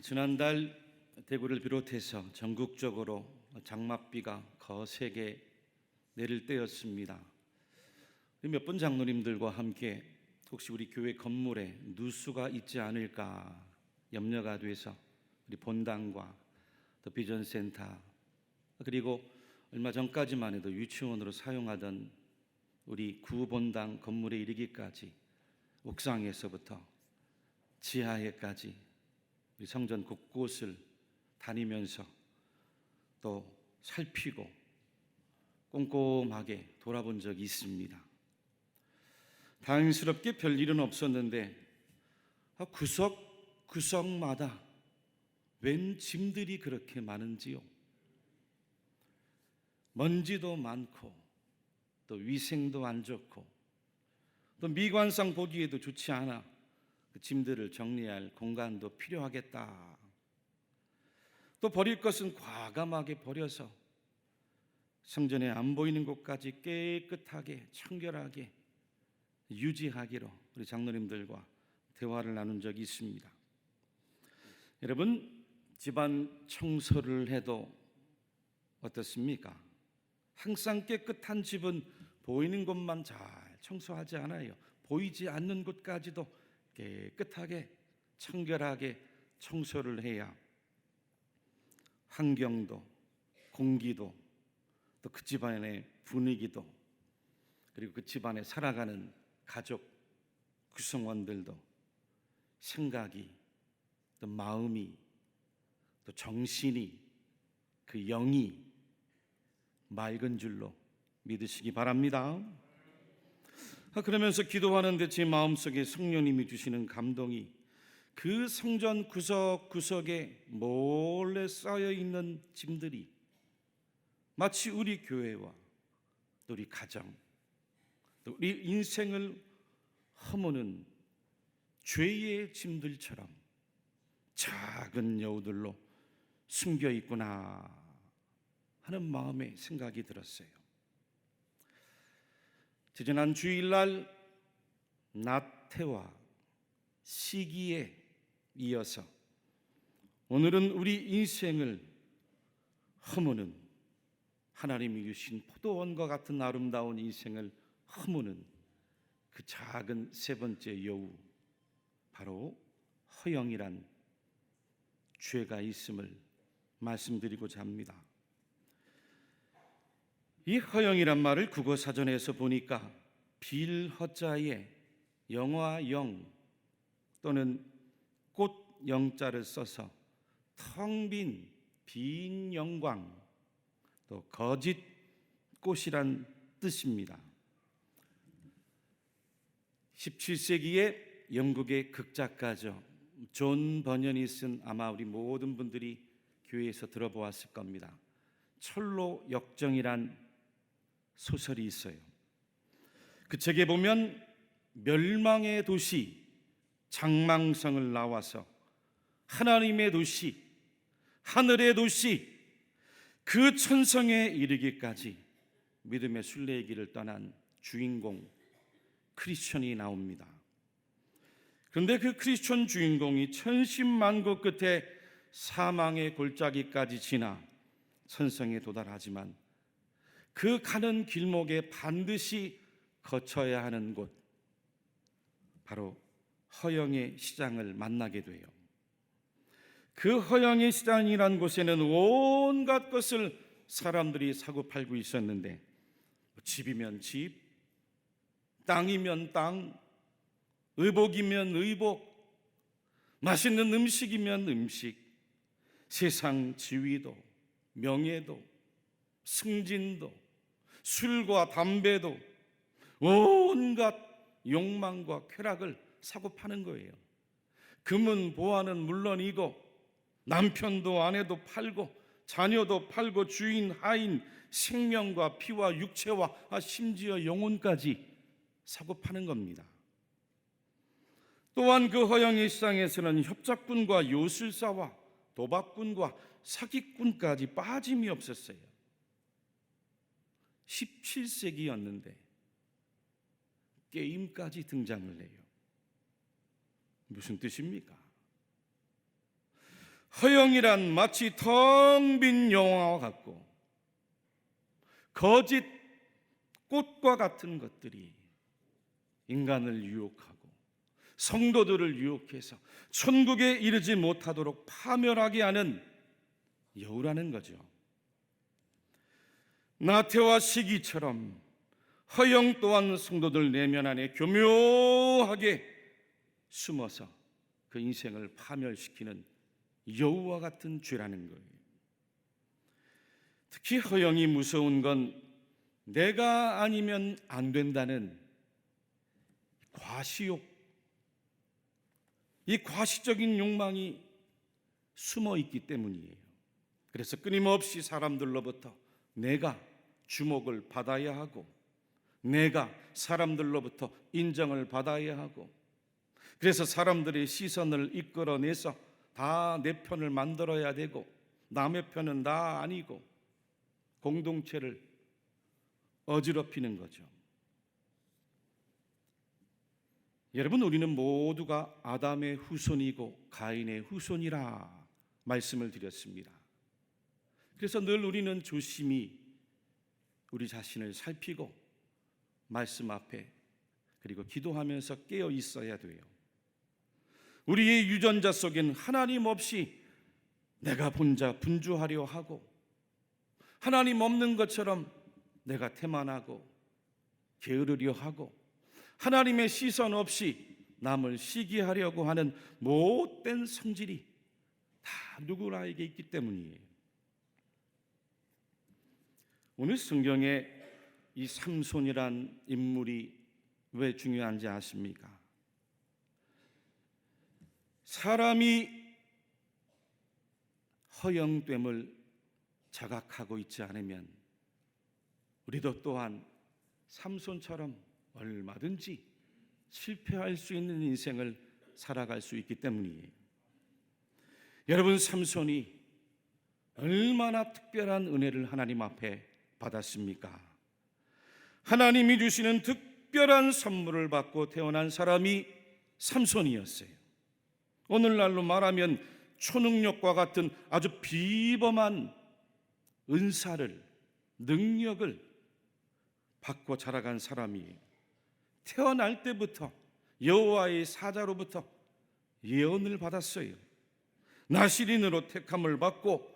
지난달 대구를 비롯해서 전국적으로 장맛비가 거세게 내릴 때였습니다. 몇 분 장로님들과 함께 혹시 우리 교회 건물에 누수가 있지 않을까 염려가 돼서 우리 본당과 또 비전센터 그리고 얼마 전까지만 해도 유치원으로 사용하던 우리 구본당 건물에 이르기까지 옥상에서부터 지하에까지 우리 성전 곳곳을 다니면서 또 살피고 꼼꼼하게 돌아본 적이 있습니다. 다행스럽게 별일은 없었는데 구석구석마다 웬 짐들이 그렇게 많은지요. 먼지도 많고 또 위생도 안 좋고 또 미관상 보기에도 좋지 않아 그 짐들을 정리할 공간도 필요하겠다. 또 버릴 것은 과감하게 버려서 성전에 안 보이는 곳까지 깨끗하게 청결하게 유지하기로 우리 장로님들과 대화를 나눈 적이 있습니다. 여러분, 집안 청소를 해도 어떻습니까? 항상 깨끗한 집은 보이는 곳만 잘 청소하지 않아요. 보이지 않는 곳까지도 깨끗하게 청결하게 청소를 해야 환경도 공기도 또 그 집안의 분위기도 그리고 그 집안에 살아가는 가족 구성원들도 생각이 또 마음이 또 정신이 그 영이 맑은 줄로 믿으시기 바랍니다. 그러면서 기도하는데 제 마음속에 성령님이 주시는 감동이 그 성전 구석구석에 몰래 쌓여있는 짐들이 마치 우리 교회와 또 우리 가정 또 우리 인생을 허무는 죄의 짐들처럼 작은 여우들로 숨겨 있구나 하는 마음의 생각이 들었어요. 지난 주일날 나태와 시기에 이어서 오늘은 우리 인생을 허무는 하나님이 주신 포도원과 같은 아름다운 인생을 허무는 그 작은 세 번째 여우, 바로 허영이란 죄가 있음을 말씀드리고자 합니다. 이 허영이란 말을 국어사전에서 보니까 빌허자에 영화영 또는 꽃영자를 써서 텅 빈 영광 또 거짓 꽃이란 뜻입니다. 17세기의 영국의 극작가죠. 존 버년이 쓴 아마 우리 모든 분들이 교회에서 들어보았을 겁니다. 철로 역정이란 소설이 있어요. 그 책에 보면 멸망의 도시 장망성을 나와서 하나님의 도시 하늘의 도시 그 천성에 이르기까지 믿음의 순례의 길을 떠난 주인공 크리스천이 나옵니다. 그런데 그 크리스천 주인공이 천신만고 끝에 사망의 골짜기까지 지나 천성에 도달하지만 그 가는 길목에 반드시 거쳐야 하는 곳, 바로 허영의 시장을 만나게 돼요. 그 허영의 시장이란 곳에는 온갖 것을 사람들이 사고 팔고 있었는데 집이면 집, 땅이면 땅, 의복이면 의복, 맛있는 음식이면 음식, 세상 지위도 명예도 승진도 술과 담배도 온갖 욕망과 쾌락을 사고 파는 거예요. 금은 보화는 물론이고 남편도 아내도 팔고 자녀도 팔고 주인 하인 생명과 피와 육체와 심지어 영혼까지 사고 파는 겁니다. 또한 그 허영의 시장에서는 협작꾼과 요술사와 도박꾼과 사기꾼까지 빠짐이 없었어요. 17세기였는데 게임까지 등장을 해요. 무슨 뜻입니까? 허영이란 마치 텅 빈 영화와 같고 거짓 꽃과 같은 것들이 인간을 유혹하고 성도들을 유혹해서 천국에 이르지 못하도록 파멸하게 하는 여우라는 거죠. 나태와 시기처럼 허영 또한 성도들 내면 안에 교묘하게 숨어서 그 인생을 파멸시키는 여우와 같은 죄라는 거예요. 특히 허영이 무서운 건 내가 아니면 안 된다는 과시욕, 이 과시적인 욕망이 숨어 있기 때문이에요. 그래서 끊임없이 사람들로부터 내가 주목을 받아야 하고 내가 사람들로부터 인정을 받아야 하고 그래서 사람들의 시선을 이끌어내서 다 내 편을 만들어야 되고 남의 편은 다 아니고 공동체를 어지럽히는 거죠. 여러분, 우리는 모두가 아담의 후손이고 가인의 후손이라 말씀을 드렸습니다. 그래서 늘 우리는 조심히 우리 자신을 살피고 말씀 앞에 그리고 기도하면서 깨어 있어야 돼요. 우리의 유전자 속엔 하나님 없이 내가 혼자 분주하려 하고 하나님 없는 것처럼 내가 태만하고 게으르려 하고 하나님의 시선 없이 남을 시기하려고 하는 못된 성질이 다 누구나에게 있기 때문이에요. 오늘 성경에 이 삼손이란 인물이 왜 중요한지 아십니까? 사람이 허영됨을 자각하고 있지 않으면 우리도 또한 삼손처럼 얼마든지 실패할 수 있는 인생을 살아갈 수 있기 때문이에요. 여러분, 삼손이 얼마나 특별한 은혜를 하나님 앞에 받았습니까? 하나님이 주시는 특별한 선물을 받고 태어난 사람이 삼손이었어요. 오늘날로 말하면 초능력과 같은 아주 비범한 은사를, 능력을 받고 자라간 사람이에요. 태어날 때부터 여호와의 사자로부터 예언을 받았어요. 나실인으로 택함을 받고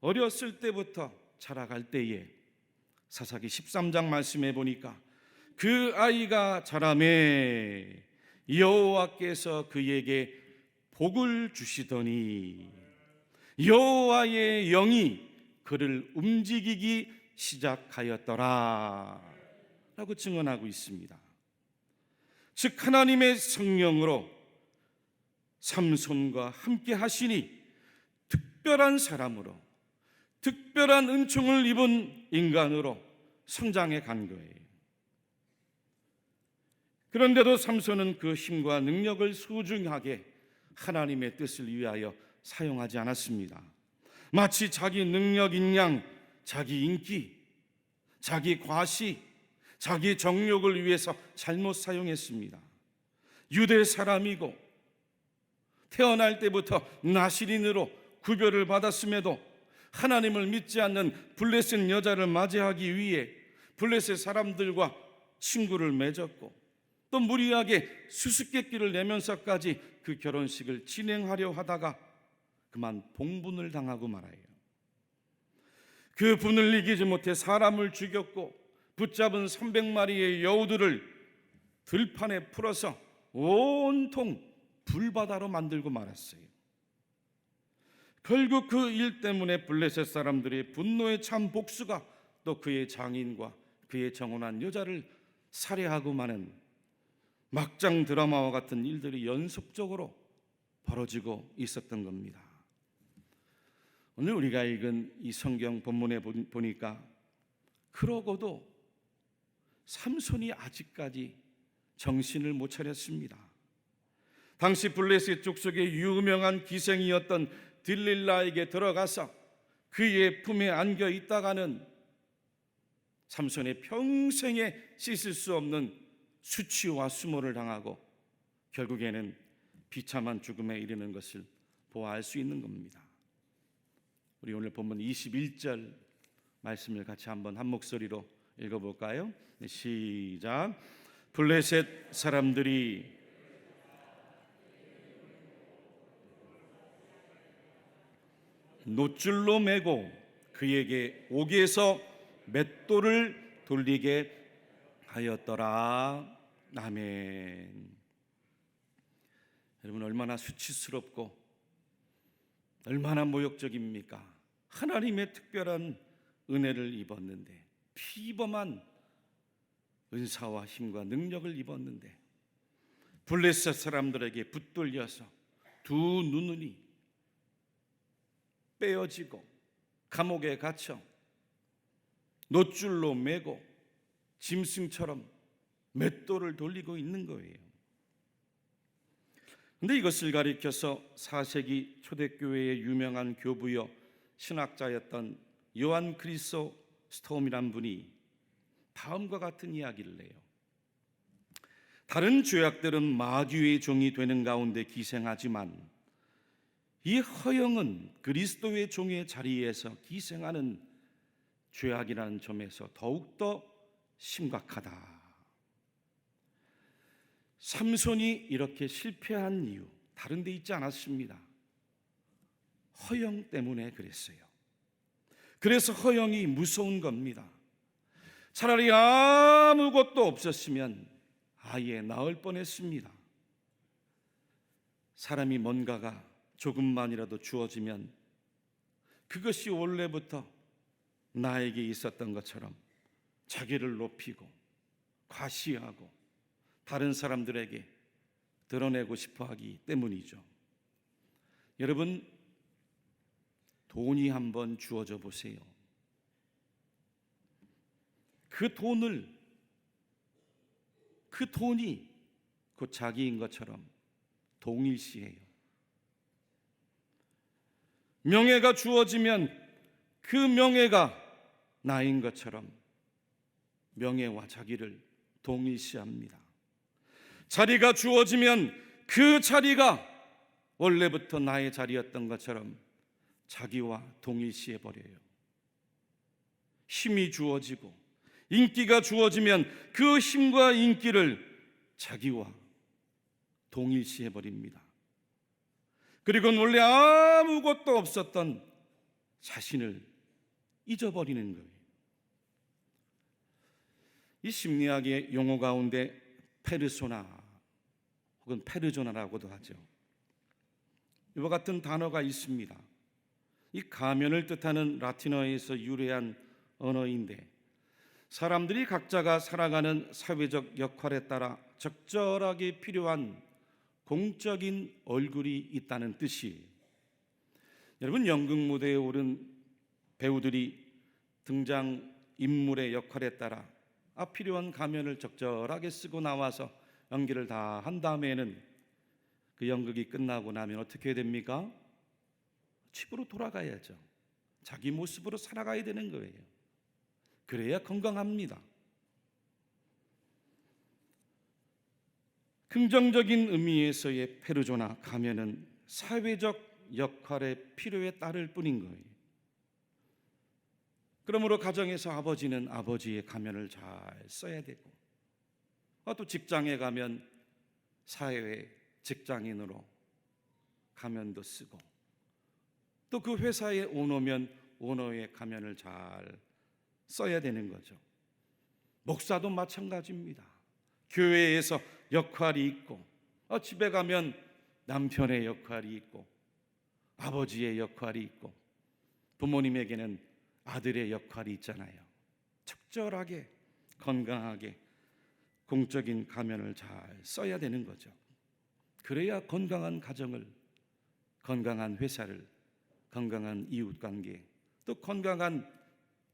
어렸을 때부터 자라갈 때에 사사기 13장 말씀해 보니까 그 아이가 자라매 여호와께서 그에게 복을 주시더니 여호와의 영이 그를 움직이기 시작하였더라 라고 증언하고 있습니다. 즉 하나님의 성령으로 삼손과 함께 하시니 특별한 사람으로 특별한 은총을 입은 인간으로 성장해 간 거예요. 그런데도 삼손은 그 힘과 능력을 소중하게 하나님의 뜻을 위하여 사용하지 않았습니다. 마치 자기 능력인 양 자기 인기, 자기 과시, 자기 정욕을 위해서 잘못 사용했습니다. 유대 사람이고 태어날 때부터 나실인으로 구별을 받았음에도 하나님을 믿지 않는 블레셋 여자를 맞이하기 위해 블레셋 사람들과 친구를 맺었고 또 무리하게 수수께끼를 내면서까지 그 결혼식을 진행하려 하다가 그만 봉분을 당하고 말아요. 그 분을 이기지 못해 사람을 죽였고 붙잡은 300마리의 여우들을 들판에 풀어서 온통 불바다로 만들고 말았어요. 결국 그 일 때문에 블레셋 사람들의 분노에 찬 복수가 또 그의 장인과 그의 정혼한 여자를 살해하고 마는 막장 드라마와 같은 일들이 연속적으로 벌어지고 있었던 겁니다. 오늘 우리가 읽은 이 성경 본문에 보니까 그러고도 삼손이 아직까지 정신을 못 차렸습니다. 당시 블레셋 족속의 유명한 기생이었던 딜릴라에게 들어가서 그의 품에 안겨 있다가는 삼손의 평생에 씻을 수 없는 수치와 수모를 당하고 결국에는 비참한 죽음에 이르는 것을 보아할 수 있는 겁니다. 우리 오늘 본문 21절 말씀을 같이 한번 한 목소리로 읽어볼까요? 시작. 블레셋 사람들이 노줄로 매고 그에게 옥에서 맷돌을 돌리게 하였더라. 아멘. 여러분, 얼마나 수치스럽고 얼마나 모욕적입니까? 하나님의 특별한 은혜를 입었는데, 피범한 은사와 힘과 능력을 입었는데 블레셋 사람들에게 붙들려서 두 눈이 빼어지고 감옥에 갇혀 노줄로 매고 짐승처럼 맷돌을 돌리고 있는 거예요. 그런데 이것을 가리켜서 4세기 초대교회의 유명한 교부여 신학자였던 요한 크리소스톰이란 분이 다음과 같은 이야기를 해요. 다른 죄악들은 마귀의 종이 되는 가운데 기생하지만 이 허영은 그리스도의 종의 자리에서 기생하는 죄악이라는 점에서 더욱더 심각하다. 삼손이 이렇게 실패한 이유 다른 데 있지 않았습니다. 허영 때문에 그랬어요. 그래서 허영이 무서운 겁니다. 차라리 아무것도 없었으면 아예 나을 뻔했습니다. 사람이 뭔가가 조금만이라도 주어지면 그것이 원래부터 나에게 있었던 것처럼 자기를 높이고 과시하고 다른 사람들에게 드러내고 싶어 하기 때문이죠. 여러분, 돈이 한번 주어져 보세요. 그 돈이 곧 자기인 것처럼 동일시해요. 명예가 주어지면 그 명예가 나인 것처럼 명예와 자기를 동일시합니다. 자리가 주어지면 그 자리가 원래부터 나의 자리였던 것처럼 자기와 동일시해 버려요. 힘이 주어지고 인기가 주어지면 그 힘과 인기를 자기와 동일시해 버립니다. 그리고 원래 아무것도 없었던 자신을 잊어버리는 거예요. 이 심리학의 용어 가운데 페르소나 혹은 페르조나라고도 하죠. 이와 같은 단어가 있습니다. 이 가면을 뜻하는 라틴어에서 유래한 언어인데 사람들이 각자가 살아가는 사회적 역할에 따라 적절하게 필요한 공적인 얼굴이 있다는 뜻이에요. 여러분, 연극 무대에 오른 배우들이 등장 인물의 역할에 따라 필요한 가면을 적절하게 쓰고 나와서 연기를 다 한 다음에는 그 연극이 끝나고 나면 어떻게 됩니까? 집으로 돌아가야죠. 자기 모습으로 살아가야 되는 거예요. 그래야 건강합니다. 긍정적인 의미에서의 페르조나 가면은 사회적 역할의 필요에 따를 뿐인 거예요. 그러므로 가정에서 아버지는 아버지의 가면을 잘 써야 되고, 또 직장에 가면 사회 직장인으로 가면도 쓰고, 또 그 회사의 오너면 오너의 가면을 잘 써야 되는 거죠. 목사도 마찬가지입니다. 교회에서 역할이 있고, 집에 가면 남편의 역할이 있고, 아버지의 역할이 있고, 부모님에게는 아들의 역할이 있잖아요. 적절하게 건강하게 공적인 가면을 잘 써야 되는 거죠. 그래야 건강한 가정을, 건강한 회사를, 건강한 이웃관계, 또 건강한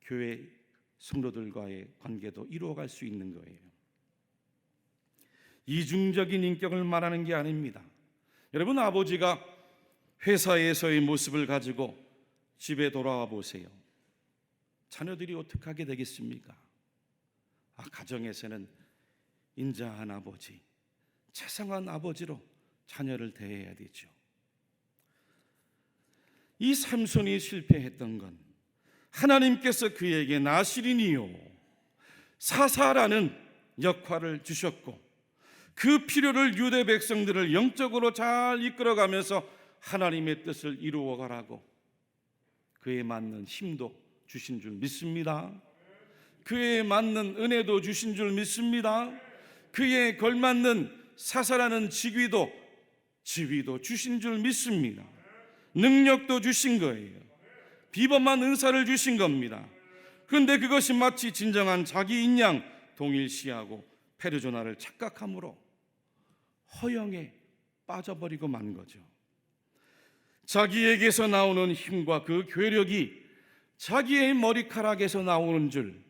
교회 성도들과의 관계도 이루어갈 수 있는 거예요. 이중적인 인격을 말하는 게 아닙니다. 여러분, 아버지가 회사에서의 모습을 가지고 집에 돌아와 보세요. 자녀들이 어떻게 하게 되겠습니까? 가정에서는 인자한 아버지, 자상한 아버지로 자녀를 대해야 되죠. 이 삼손이 실패했던 건 하나님께서 그에게 나실인이요 사사라는 역할을 주셨고, 그 필요를 유대 백성들을 영적으로 잘 이끌어가면서 하나님의 뜻을 이루어가라고 그에 맞는 힘도 주신 줄 믿습니다. 그에 맞는 은혜도 주신 줄 믿습니다. 그에 걸맞는 사사라는 지위도 주신 줄 믿습니다. 능력도 주신 거예요. 비범한 은사를 주신 겁니다. 그런데 그것이 마치 진정한 자기인 양 동일시하고 페르조나를 착각함으로 허영에 빠져버리고 만 거죠. 자기에게서 나오는 힘과 그 괴력이 자기의 머리카락에서 나오는 줄,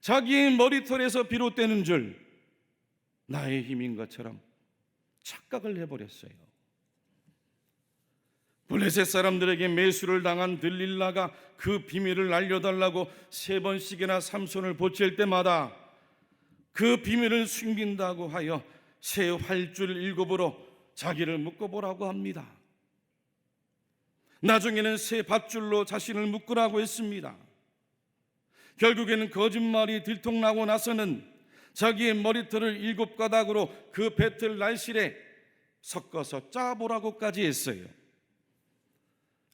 자기의 머리털에서 비롯되는 줄 나의 힘인 것처럼 착각을 해버렸어요. 블레셋 사람들에게 매수를 당한 들릴라가 그 비밀을 알려달라고 3번씩이나 삼손을 보챌 때마다 그 비밀을 숨긴다고 하여 새 활줄 7으로 자기를 묶어보라고 합니다. 나중에는 새 밧줄로 자신을 묶으라고 했습니다. 결국에는 거짓말이 들통나고 나서는 자기의 머리털을 7가닥으로 그 배틀 날실에 섞어서 짜보라고까지 했어요.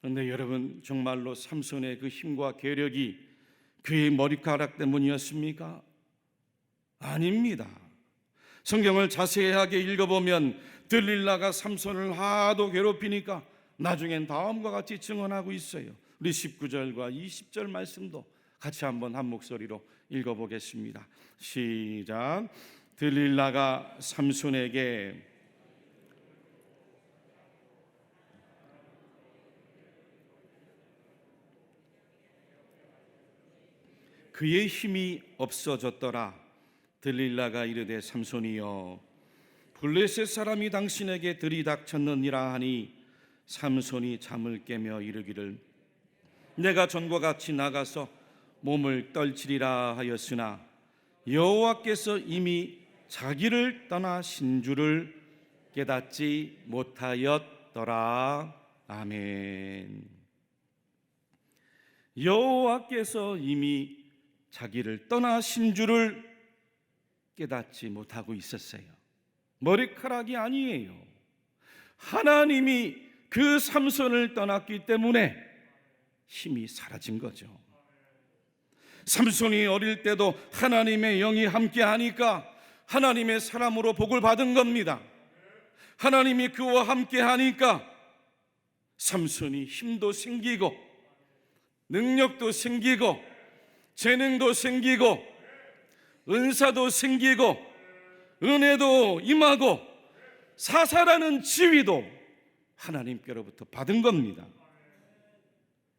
그런데 여러분, 정말로 삼손의 그 힘과 괴력이 그의 머리카락 때문이었습니까? 아닙니다. 성경을 자세하게 읽어보면 들릴라가 삼손을 하도 괴롭히니까 나중엔 다음과 같이 증언하고 있어요. 우리 19절과 20절 말씀도 같이 한번 한 목소리로 읽어보겠습니다. 시작. 들릴라가 삼손에게 그의 힘이 없어졌더라. 들릴라가 이르되 삼손이여, 블레셋 사람이 당신에게 들이닥쳤느니라 하니 삼손이 잠을 깨며 이르기를 내가 전과 같이 나가서 몸을 떨치리라 하였으나 여호와께서 이미 자기를 떠나신 줄을 깨닫지 못하였더라. 아멘. 여호와께서 이미 자기를 떠나신 줄을 깨닫지 못하고 있었어요. 머리카락이 아니에요. 하나님이 그 삼손을 떠났기 때문에 힘이 사라진 거죠. 삼손이 어릴 때도 하나님의 영이 함께 하니까 하나님의 사람으로 복을 받은 겁니다. 하나님이 그와 함께 하니까 삼손이 힘도 생기고 능력도 생기고 재능도 생기고 은사도 생기고 은혜도 임하고 사사라는 지위도 하나님께로부터 받은 겁니다.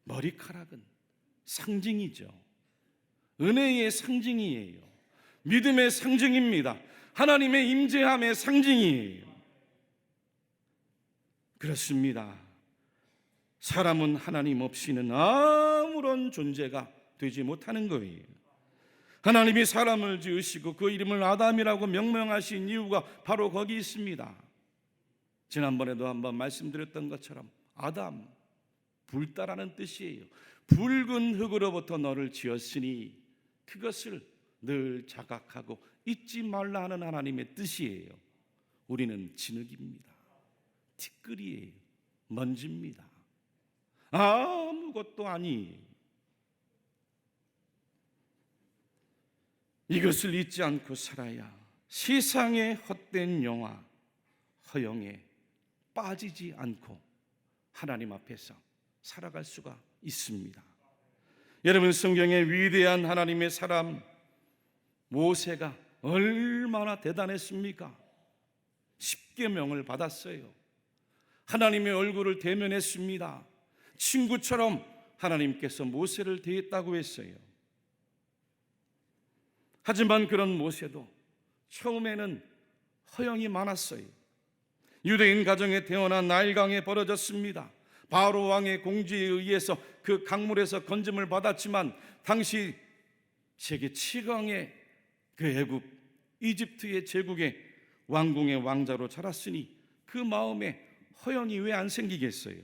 머리카락은 상징이죠. 은혜의 상징이에요. 믿음의 상징입니다. 하나님의 임재함의 상징이에요. 그렇습니다. 사람은 하나님 없이는 아무런 존재가 되지 못하는 거예요. 하나님이 사람을 지으시고 그 이름을 아담이라고 명명하신 이유가 바로 거기 있습니다. 지난번에도 한번 말씀드렸던 것처럼 아담, 불다라는 뜻이에요. 붉은 흙으로부터 너를 지었으니 그것을 늘 자각하고 잊지 말라 하는 하나님의 뜻이에요. 우리는 진흙입니다. 티끌이에요. 먼지입니다. 아무것도 아니에요. 이것을 잊지 않고 살아야 세상의 헛된 영화, 허영에 빠지지 않고 하나님 앞에서 살아갈 수가 있습니다. 여러분, 성경의 위대한 하나님의 사람 모세가 얼마나 대단했습니까? 10계명을 받았어요. 하나님의 얼굴을 대면했습니다. 친구처럼 하나님께서 모세를 대했다고 했어요. 하지만 그런 모세도 처음에는 허영이 많았어요. 유대인 가정에 태어나 나일강에 벌어졌습니다. 바로 왕의 공지에 의해서 그 강물에서 건짐을 받았지만 당시 세계 최강의 그 애굽 이집트의 제국의 왕궁의 왕자로 자랐으니 그 마음에 허영이 왜 안 생기겠어요?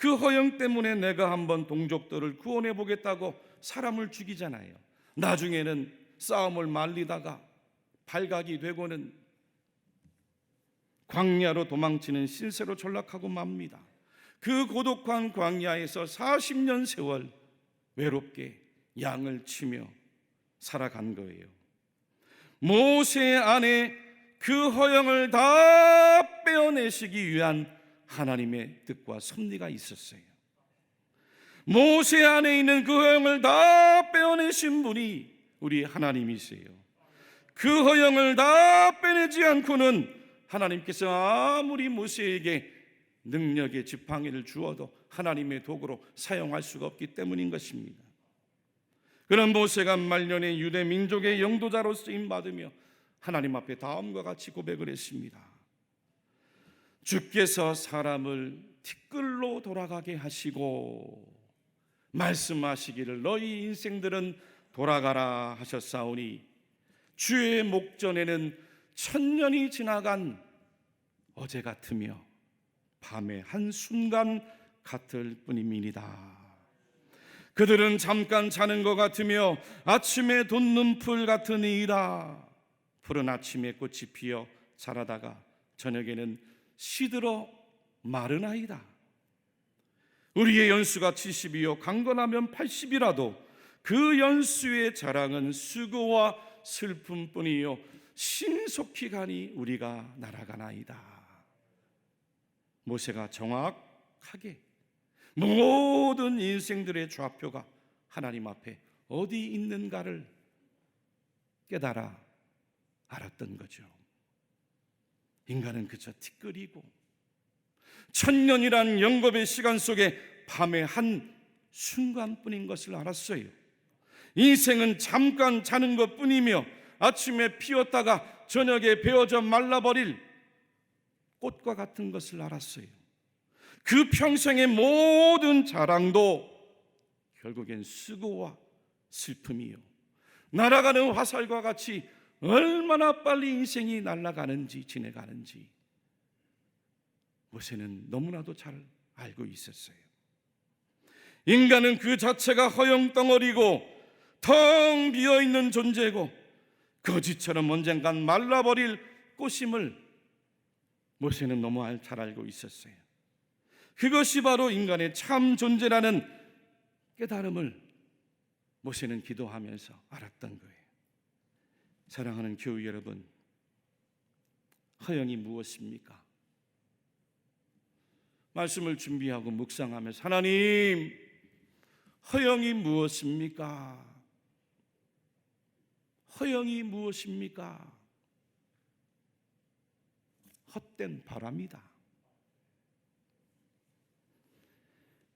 그 허영 때문에 내가 한번 동족들을 구원해 보겠다고 사람을 죽이잖아요. 나중에는 싸움을 말리다가 발각이 되고는 광야로 도망치는 신세로 전락하고 맙니다. 그 고독한 광야에서 40년 세월 외롭게 양을 치며 살아간 거예요. 모세 안에 그 허영을 다 빼어내시기 위한 하나님의 뜻과 섭리가 있었어요. 모세 안에 있는 그 허영을 다 빼어내신 분이 우리 하나님이세요. 그 허영을 다 빼내지 않고는 하나님께서 아무리 모세에게 능력의 지팡이를 주어도 하나님의 도구로 사용할 수가 없기 때문인 것입니다. 그런 모세가 말년에 유대 민족의 영도자로 쓰임받으며 하나님 앞에 다음과 같이 고백을 했습니다. 주께서 사람을 티끌로 돌아가게 하시고 말씀하시기를 너희 인생들은 돌아가라 하셨사오니 주의 목전에는 천년이 지나간 어제 같으며 밤의 한순간 같을 뿐입니다. 그들은 잠깐 자는 것 같으며 아침에 돋는 풀 같으니이다. 푸른 아침에 꽃이 피어 자라다가 저녁에는 시들어 마르나이다. 우리의 연수가 70이요 강건하면 80이라도 그 연수의 자랑은 수고와 슬픔뿐이요 신속히 가니 우리가 날아가나이다. 모세가 정확하게 모든 인생들의 좌표가 하나님 앞에 어디 있는가를 깨달아 알았던 거죠. 인간은 그저 티끌이고 천년이란 영겁의 시간 속에 밤의 한 순간뿐인 것을 알았어요. 인생은 잠깐 자는 것뿐이며 아침에 피었다가 저녁에 베어져 말라버릴 꽃과 같은 것을 알았어요. 그 평생의 모든 자랑도 결국엔 수고와 슬픔이요 날아가는 화살과 같이 얼마나 빨리 인생이 날아가는지 지내가는지 모세는 너무나도 잘 알고 있었어요. 인간은 그 자체가 허영덩어리고 텅 비어있는 존재고 거지처럼 언젠간 말라버릴 꽃임을 모세는 너무 잘 알고 있었어요. 그것이 바로 인간의 참 존재라는 깨달음을 모세는 기도하면서 알았던 거예요. 사랑하는 교우 여러분, 허영이 무엇입니까? 말씀을 준비하고 묵상하면서 하나님, 허영이 무엇입니까? 허영이 무엇입니까? 헛된 바람이다.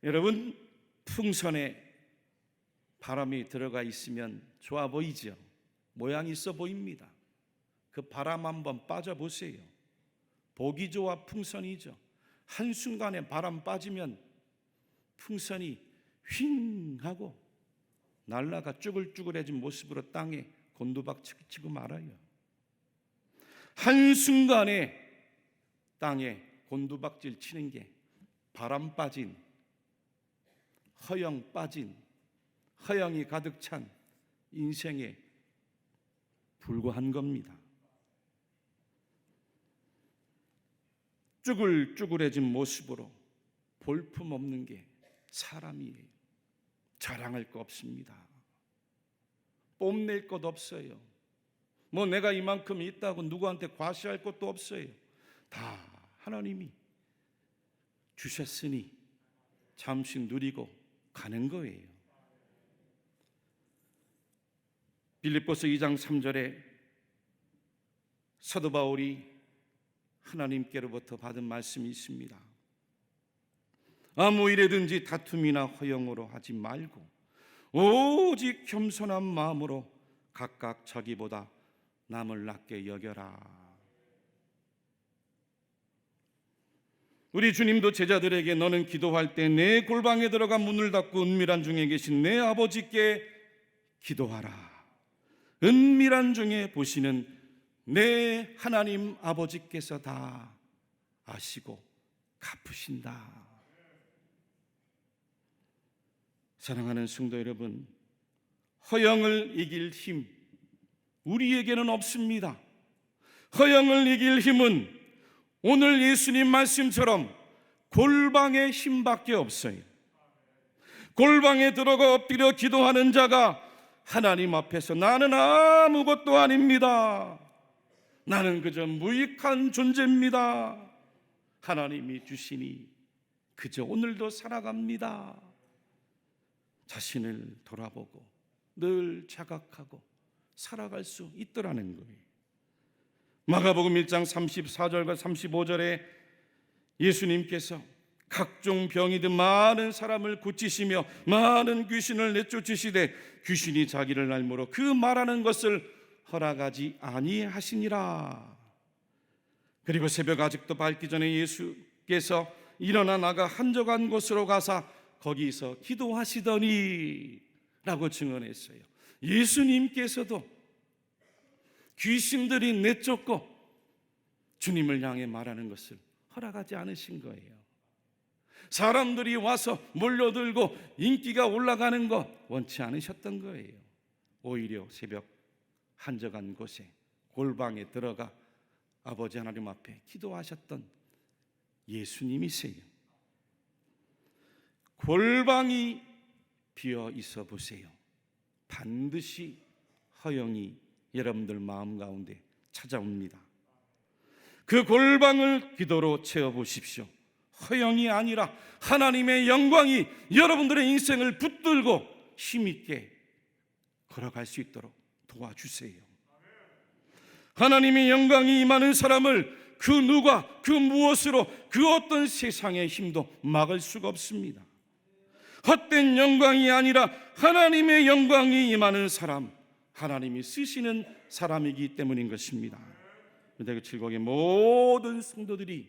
여러분, 풍선에 바람이 들어가 있으면 좋아 보이죠? 모양이 있어 보입니다. 그 바람 한번 빠져보세요. 보기 좋아 풍선이죠. 한순간에 바람 빠지면 풍선이 휭 하고 날라가 쭈글쭈글해진 모습으로 땅에 곤두박치고 말아요. 한순간에 땅에 곤두박질 치는 게 바람 빠진, 허영 빠진, 허영이 가득 찬 인생에 불과한 겁니다. 쭈글쭈글해진 모습으로 볼품없는 게 사람이에요. 자랑할 거 없습니다. 뽐낼 것 없어요. 뭐 내가 이만큼 있다고 누구한테 과시할 것도 없어요. 다 하나님이 주셨으니 잠시 누리고 가는 거예요. 빌립보서 2장 3절에 사도 바울이 하나님께로부터 받은 말씀이 있습니다. 아무 일에든지 다툼이나 허영으로 하지 말고 오직 겸손한 마음으로 각각 자기보다 남을 낮게 여겨라. 우리 주님도 제자들에게 너는 기도할 때 내 골방에 들어가 문을 닫고 은밀한 중에 계신 내 아버지께 기도하라. 은밀한 중에 보시는 내 하나님 아버지께서 다 아시고 갚으신다. 사랑하는 성도 여러분, 허영을 이길 힘 우리에게는 없습니다. 허영을 이길 힘은 오늘 예수님 말씀처럼 골방의 힘밖에 없어요. 골방에 들어가 엎드려 기도하는 자가 하나님 앞에서 나는 아무것도 아닙니다, 나는 그저 무익한 존재입니다, 하나님이 주시니 그저 오늘도 살아갑니다, 자신을 돌아보고 늘 자각하고 살아갈 수 있더라는 거예요. 마가복음 1장 34절과 35절에 예수님께서 각종 병이 든 많은 사람을 고치시며 많은 귀신을 내쫓으시되 귀신이 자기를 알므로 그 말하는 것을 허락하지 아니하시니라. 그리고 새벽 아직도 밝기 전에 예수께서 일어나 나가 한적한 곳으로 가사 거기서 기도하시더니 라고 증언했어요. 예수님께서도 귀신들이 내쫓고 주님을 향해 말하는 것을 허락하지 않으신 거예요. 사람들이 와서 몰려들고 인기가 올라가는 것 원치 않으셨던 거예요. 오히려 새벽 한적한 곳에 골방에 들어가 아버지 하나님 앞에 기도하셨던 예수님이세요. 골방이 비어 있어 보세요. 반드시 허영이 여러분들 마음 가운데 찾아옵니다. 그 골방을 기도로 채워보십시오. 허영이 아니라 하나님의 영광이 여러분들의 인생을 붙들고 힘있게 걸어갈 수 있도록 도와주세요. 하나님의 영광이 임하는 사람을 그 누가 그 무엇으로 그 어떤 세상의 힘도 막을 수가 없습니다. 헛된 영광이 아니라 하나님의 영광이 임하는 사람, 하나님이 쓰시는 사람이기 때문인 것입니다. 대구 칠곡의 모든 성도들이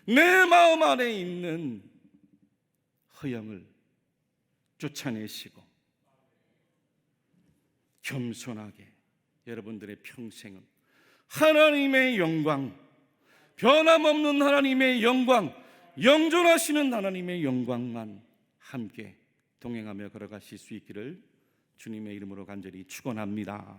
내 마음 안에 있는 허영을 쫓아내시고 겸손하게 여러분들의 평생은 하나님의 영광, 변함없는 하나님의 영광, 영존하시는 하나님의 영광만 함께 동행하며 걸어가실 수 있기를 주님의 이름으로 간절히 축원합니다.